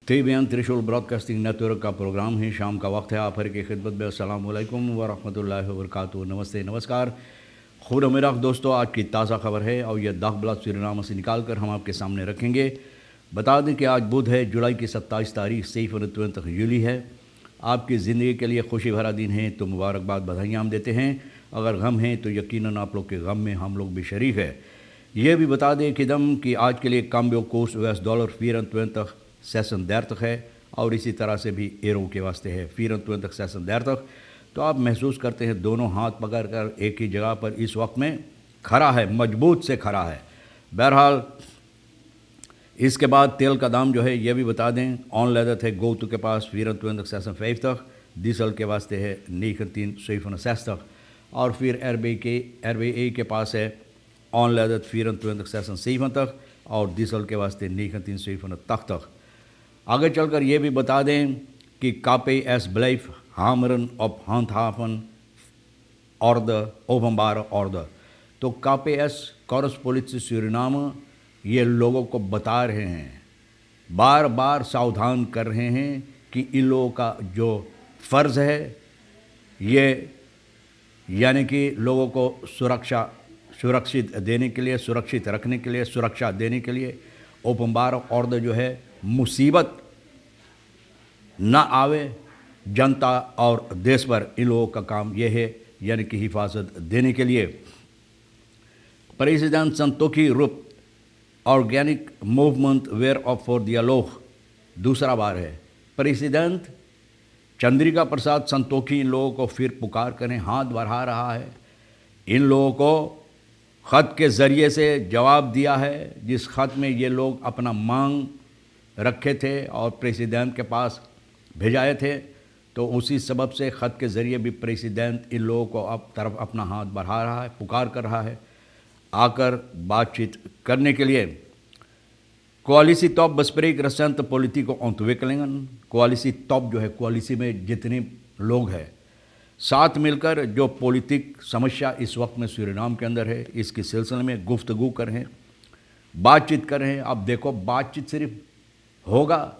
बयान त्रिशूल broadcasting network का प्रोग्राम है। शाम का वक्त है। आप हर की खिदमत में अस्सलाम वालेकुम व रहमतुल्लाहि व बरकातुहू। नमस्ते, नमस्कार, खुद मेरा दोस्तों। आज की ताज़ा खबर है और यह दागब्लाद सूरीनामा से निकाल कर हम आपके सामने रखेंगे। बता दें कि आज बुध है, जुलाई की 27 तारीख सैफ 20 यूली है। आपकी ज़िंदगी के लिए खुशी भरा दिन है तो मुबारकबाद, बधाइयाँ हम देते हैं। अगर गम है तो यकीनन आप लोग के गम में हम लोग भी शरीक है। ये भी बता दें कि आज के लिए काम्बियो कोर्स $24 $26 है और इसी तरह से भी एरो के वास्ते है $24 तो आप महसूस करते हैं दोनों हाथ पकड़ कर एक ही जगह पर इस वक्त में खड़ा है, मजबूत से खड़ा है। बहरहाल इसके बाद तेल का दाम जो है ये भी बता दें, ऑन लेदत है गोतु के पास $24,50, डीजल के वास्ते है $19,67 और फिर RBA के पास है ऑन लेदत $24,67 और डीजल के वास्ते $19,87। आगे चलकर ये भी बता दें कि KPS blijft hameren op handhaven orde openbare orde। तो KPS कोरस पुलिस सूरीनामा ये लोगों को बता रहे हैं, बार बार सावधान कर रहे हैं कि इन लोगों का जो फ़र्ज़ है ये यानी कि लोगों को सुरक्षित देने के लिए, सुरक्षित रखने के लिए, सुरक्षा देने के लिए ओपनबार ऑर्डर जो है मुसीबत ना आवे जनता और देश पर, इन लोगों का काम यह है यानी कि हिफाजत देने के लिए। प्रेसिडेंट संतोखी रूप ऑर्गेनिक मूवमेंट वेयर ऑफ फॉर दियालोग दूसरा बार है। प्रेसिडेंट चंद्रिका प्रसाद संतोखी इन लोगों को फिर पुकार करें, हाथ बढ़ा रहा है। इन लोगों को ख़त के ज़रिए से जवाब दिया है, जिस ख़त में ये लोग अपना मांग रखे थे और प्रेसिडेंट के पास भेजाए थे। तो उसी सबब से ख़त के ज़रिए भी प्रेसिडेंट इन लोगों को अब तरफ अपना हाथ बढ़ा रहा है, पुकार कर रहा है आकर बातचीत करने के लिए। कोalitie top bespreek recente politieke ontwikkelingen। कोalitie टॉप जो है, कोalitie में जितने लोग हैं साथ मिलकर जो पॉलिटिक समस्या इस वक्त में सूरीनाम के अंदर है, इसके सिलसिले में गुफ्तगू कर रहे हैं, बातचीत कर रहे हैं। अब देखो बातचीत सिर्फ होगा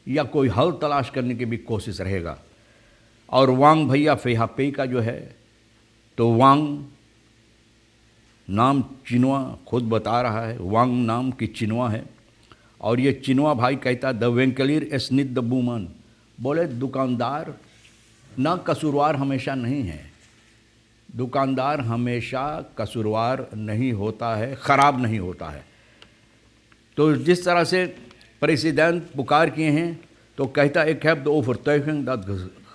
या कोई हल तलाश करने की भी कोशिश रहेगा। और वांग भैया फेहापे का जो है, तो वांग नाम चिनवा खुद बता रहा है, वांग नाम की चिनवा है और ये चिनवा भाई कहता द वेंकलीर एसनित द बूमन, बोले दुकानदार ना कसूरवार हमेशा नहीं है, दुकानदार हमेशा कसूरवार नहीं होता है, ख़राब नहीं होता है। तो जिस तरह से प्रेसिडेंट पुकार किए हैं तो कहता एक heb de overtuiging dat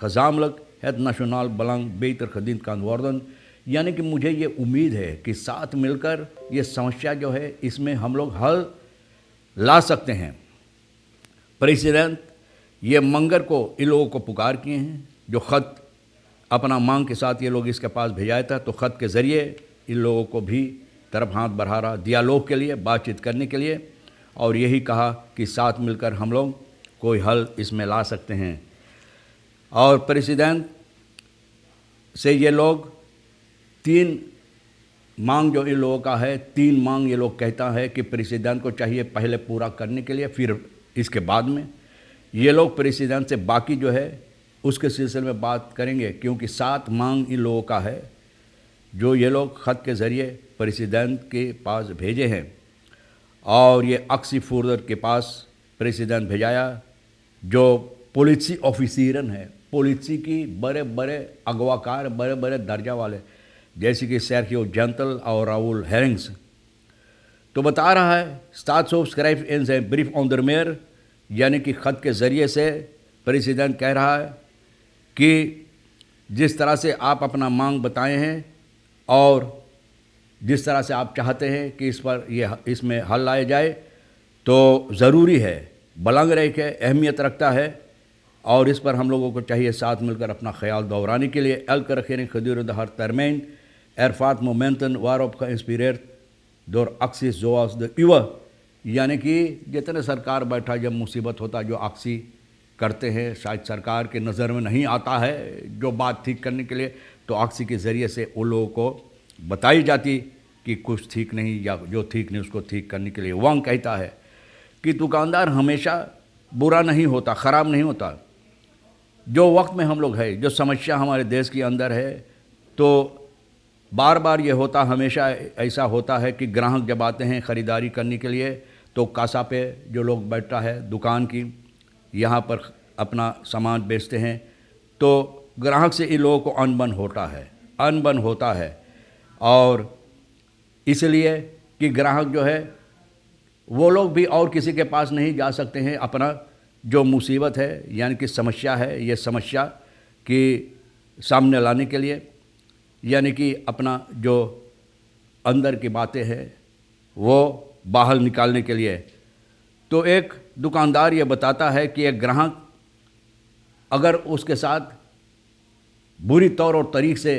gezamenlijk het nationaal belang beter gediend kan worden, यानी कि मुझे ये उम्मीद है कि साथ मिलकर ये समस्या जो है इसमें हम लोग हल ला सकते हैं। प्रेसिडेंट ये मंगर को इन लोगों को पुकार किए हैं, जो ख़त अपना मांग के साथ ये लोग इसके पास भेजाया था, तो ख़त के ज़रिए इन लोगों को भी तरफ हाथ बढ़ा रहा डियालोग के लिए, बातचीत करने के लिए, और यही कहा कि साथ मिलकर हम लोग कोई हल इसमें ला सकते हैं। और प्रेसिडेंट से ये लोग 3 मांग जो इन लोगों का है, 3 मांग ये लोग कहता है कि प्रेसिडेंट को चाहिए पहले पूरा करने के लिए, फिर इसके बाद में ये लोग प्रेसिडेंट से बाकी जो है उसके सिलसिले में बात करेंगे, क्योंकि 7 मांग इन लोगों का है जो ये लोग ख़त के ज़रिए प्रेसिडेंट के पास भेजे हैं। और ये अक्सी फूर्दर के पास प्रेसिडेंट भेजाया, जो पॉलिसी ऑफिसरन है, पॉलिसी की बड़े बड़े अगवाकार, बड़े बड़े दर्जा वाले, जैसे कि सर्जियो जेंटल और राहुल हेरिंग्स। तो बता रहा है स्टार्ट ऑफ स्क्राइब इन से ब्रीफ ऑन दर मेयर, यानी कि ख़त के ज़रिए से प्रेसिडेंट कह रहा है कि जिस तरह से आप अपना मांग बताए हैं और जिस तरह से आप चाहते हैं कि इसमें हल लाया जाए, तो ज़रूरी है, बलंग रह के अहमियत रखता है और इस पर हम लोगों को चाहिए साथ मिलकर अपना ख्याल दोहराने के लिए। elke regering gedurende haar termijn ervaart momenten waarop geïnspireerd door acties zoals de uwe, यानी कि जितने सरकार बैठा जब मुसीबत होता जो आक्सी करते हैं, शायद सरकार के नज़र में नहीं आता है जो बात ठीक करने के लिए, तो आक्सी के ज़रिए से उन लोगों को बताई जाती कि कुछ ठीक नहीं या जो ठीक नहीं उसको ठीक करने के लिए। वांग कहता है कि दुकानदार हमेशा बुरा नहीं होता, ख़राब नहीं होता। जो वक्त में हम लोग है, जो समस्या हमारे देश के अंदर है, तो बार बार ये होता, हमेशा ऐसा होता है कि ग्राहक जब आते हैं ख़रीदारी करने के लिए, तो कासा पे जो लोग बैठता है दुकान की, यहाँ पर अपना सामान बेचते हैं, तो ग्राहक से इन लोगों को अनबन होता है। और इसलिए कि ग्राहक जो है वो लोग भी और किसी के पास नहीं जा सकते हैं अपना जो मुसीबत है, यानी कि समस्या है, ये समस्या के सामने लाने के लिए, यानी कि अपना जो अंदर की बातें हैं वो बाहर निकालने के लिए। तो एक दुकानदार ये बताता है कि एक ग्राहक अगर उसके साथ बुरी तौर और तरीक़े से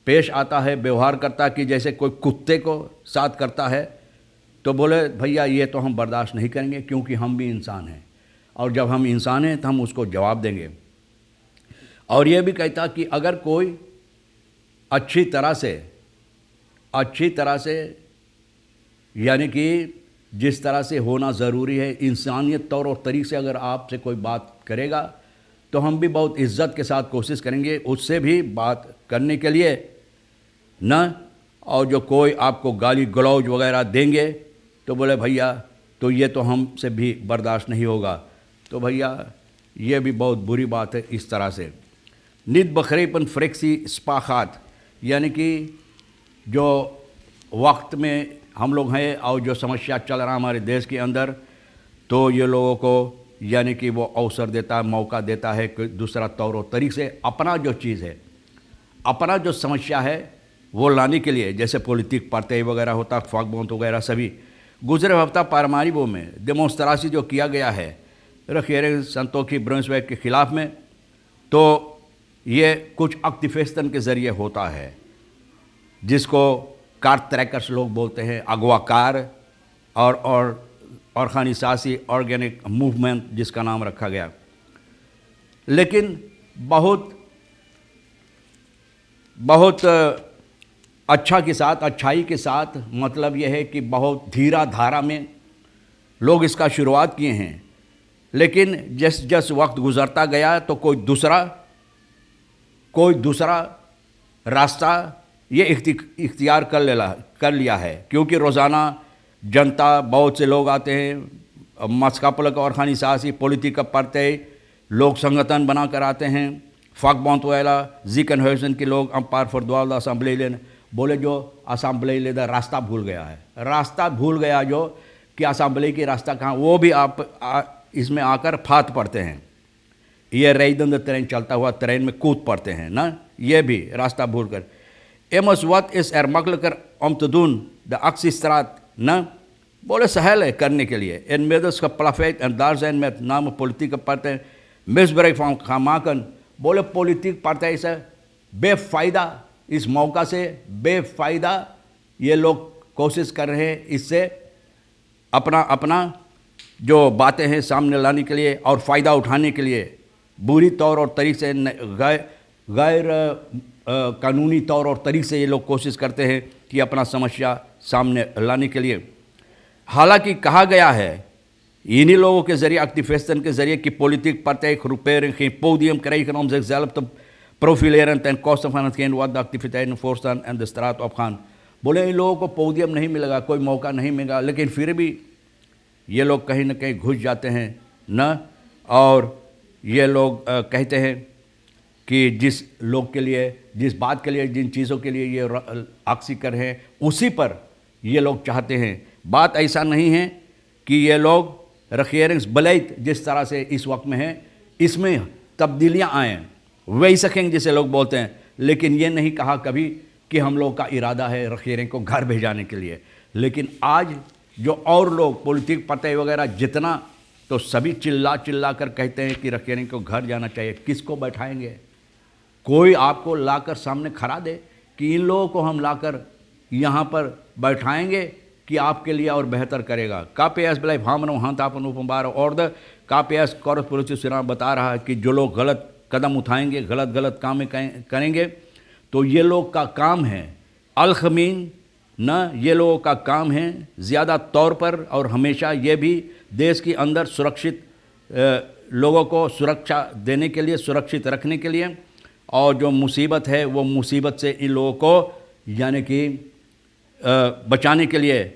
पेश आता है, व्यवहार करता है कि जैसे कोई कुत्ते को साथ करता है, तो बोले भैया ये तो हम बर्दाश्त नहीं करेंगे, क्योंकि हम भी इंसान हैं, और जब हम इंसान हैं तो हम उसको जवाब देंगे। और ये भी कहता कि अगर कोई अच्छी तरह से यानी कि जिस तरह से होना ज़रूरी है, इंसानियत तौर और तरीक़े से अगर आपसे कोई बात करेगा, तो हम भी बहुत इज़्ज़त के साथ कोशिश करेंगे उससे भी बात करने के लिए न। और जो कोई आपको गाली गलौज वगैरह देंगे, तो बोले भैया तो ये तो हमसे भी बर्दाश्त नहीं होगा। तो भैया ये भी बहुत बुरी बात है। इस तरह से नित बखरेपन फ्रेक्सी स्पाखात, यानी कि जो वक्त में हम लोग हैं और जो समस्या चल रहा है हमारे देश के अंदर, तो ये लोगों को यानी कि वो अवसर देता है, मौका देता है कि दूसरा तौर और तरीक़े से अपना जो चीज़ है, अपना जो समस्या है वो लाने के लिए, जैसे पॉलिटिक पार्टी वगैरह होता, फाकबोंत वगैरह सभी। गुजरे हफ्ता पारमारिबो में डेमोस्ट्रासी जो किया गया है रखियरे संतोखी ब्रुंसविक के ख़िलाफ़ में, तो ये कुछ एक्टिविस्टन के ज़रिए होता है, जिसको कार ट्रैकर्स लोग बोलते हैं, अगवाकार और खानिसासी ऑर्गेनिक मूवमेंट जिसका नाम रखा गया। लेकिन बहुत अच्छाई के साथ मतलब यह है कि बहुत धीरा धारा में लोग इसका शुरुआत किए हैं। लेकिन जस वक्त गुज़रता गया तो कोई दूसरा रास्ता ये इख्तियार कर लिया है, क्योंकि रोज़ाना जनता बहुत से लोग आते हैं, मस्कापलक और खानिसासी पॉलिटिक पार्टी लोग संगठन बना कर आते हैं, फाकबोंत वाला जिकन हसन के लोग अंपायर फॉर असेंबली लेने, बोले जो असेंबली लेदा रास्ता भूल गया जो कि असेंबली की रास्ता कहाँ, वो भी आप इसमें आकर फात पड़ते हैं। ये रेदन ट्रेन चलता हुआ ट्रेन में कूद पड़ते हैं ना, ये भी रास्ता भूल कर। एमस वत इस एरमकल कर अमतदून द अक्सिस्त्रात न, बोले सहल है करने के लिए। इन मेदस का प्लाफेट एंड दार्जन में नाम पॉलिटिक पार्टी मिसब्रेक फाउं खामाकन, बोले पॉलिटिक पार्टी से बेफ़ायदा, इस मौका से बेफ़ायदा ये लोग कोशिश कर रहे हैं इससे अपना जो बातें हैं सामने लाने के लिए और फ़ायदा उठाने के लिए, बुरी तौर और तरीक़े से गैर कानूनी तौर और तरीक़े से ये लोग कोशिश करते हैं कि अपना समस्या सामने लाने के लिए। हालांकि कहा गया है इन्हीं लोगों के ज़रिए, एक्टिविस्टन के ज़रिए, कि पॉलिटिक पार्टी ग्रुपेरिंग geen podium krijgen om zichzelf te profileren ten koste van hetgeen wat de activiteiten voorstaan en de straat opgaan। बोले इन लोगों को पोडियम नहीं मिलेगा, कोई मौका नहीं मिलेगा, लेकिन फिर भी ये लोग कहीं ना कहीं घुस जाते हैं न। और ये लोग कहते हैं कि जिस लोग के लिए, जिस बात के लिए, जिन चीज़ों के लिए ये आक्सी कर हैं, उसी पर ये लोग चाहते हैं। बात ऐसा नहीं है कि ये लोग रखियरिंग्स बलैत जिस तरह से इस वक्त में है इसमें तब्दीलियाँ आएँ, वही सकेंगे जिसे लोग बोलते हैं, लेकिन ये नहीं कहा कभी कि हम लोग का इरादा है रखियरिंग को घर भेजाने के लिए। लेकिन आज जो और लोग पॉलिटिक पार्टी वगैरह जितना, तो सभी चिल्ला कर कहते हैं कि रखियरिंग को घर जाना चाहिए। किसको बैठाएंगे? कोई आपको लाकर सामने खड़ा दे कि इन लोगों को हम लाकर यहाँ पर बैठाएंगे कि आपके लिए और बेहतर करेगा। KPS बिलाई भामनो हाथ आपन उपबार और द KPS कॉर्पोरेट चुनाव बता रहा है कि जो लोग गलत कदम उठाएंगे, गलत काम करेंगे, तो ये लोग का काम है अलखमीन न, ये लोगों का काम है ज़्यादा तौर पर और हमेशा ये भी देश के अंदर सुरक्षित लोगों को सुरक्षा देने के लिए, सुरक्षित रखने के लिए, और जो मुसीबत है वो मुसीबत से इन लोगों को यानी कि बचाने के लिए।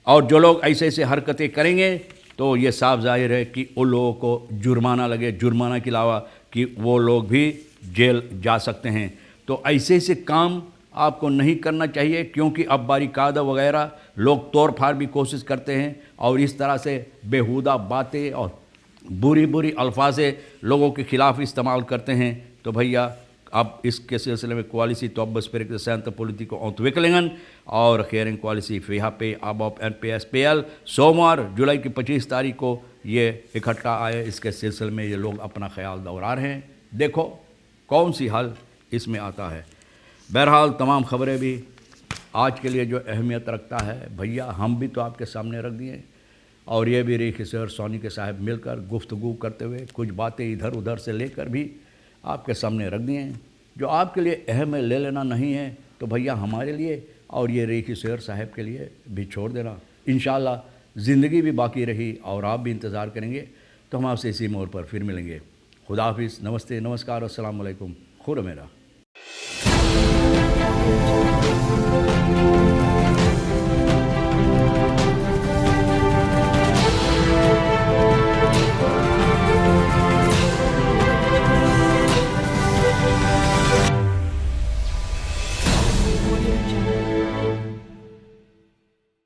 और जो लोग ऐसे ऐसे हरकतें करेंगे तो ये साफ जाहिर है कि उन लोगों को जुर्माना लगे, जुर्माना के अलावा कि वो लोग भी जेल जा सकते हैं। तो ऐसे ऐसे काम आपको नहीं करना चाहिए, क्योंकि अब बारिकादा वगैरह लोग तोड़ फाड़ भी कोशिश करते हैं और इस तरह से बेहुदा बातें और बुरी बुरी अल्फाज़ लोगों के ख़िलाफ़ इस्तेमाल करते हैं। तो भैया अब इसके सिलसिले में कोalitie top bespreekte Centre Politieke Ontwikkelingen और regering कोalitie VHP ABOP NPSPL सोमवार जुलाई की 25 तारीख को ये इकट्ठा आए। इसके सिलसिले में ये लोग अपना ख्याल दोहरा रहे हैं। देखो कौन सी हल इसमें आता है। बहरहाल तमाम खबरें भी आज के लिए जो अहमियत रखता है भैया, हम भी तो आपके सामने रख दिए, और ये भी रेखी सर सोनी के साहब मिलकर गुफ्तगू करते हुए कुछ बातें इधर उधर से लेकर भी आपके सामने रख दिए हैं। जो आपके लिए अहम है ले लेना, नहीं है तो भैया हमारे लिए और ये रेखी सर साहब के लिए भी छोड़ देना। इंशाअल्लाह ज़िंदगी भी बाकी रही और आप भी इंतज़ार करेंगे तो हम आपसे इसी मोड़ पर फिर मिलेंगे। खुदा हाफिज़, नमस्ते, नमस्कार, अस्सलाम वालेकुम, खुदा मेरा।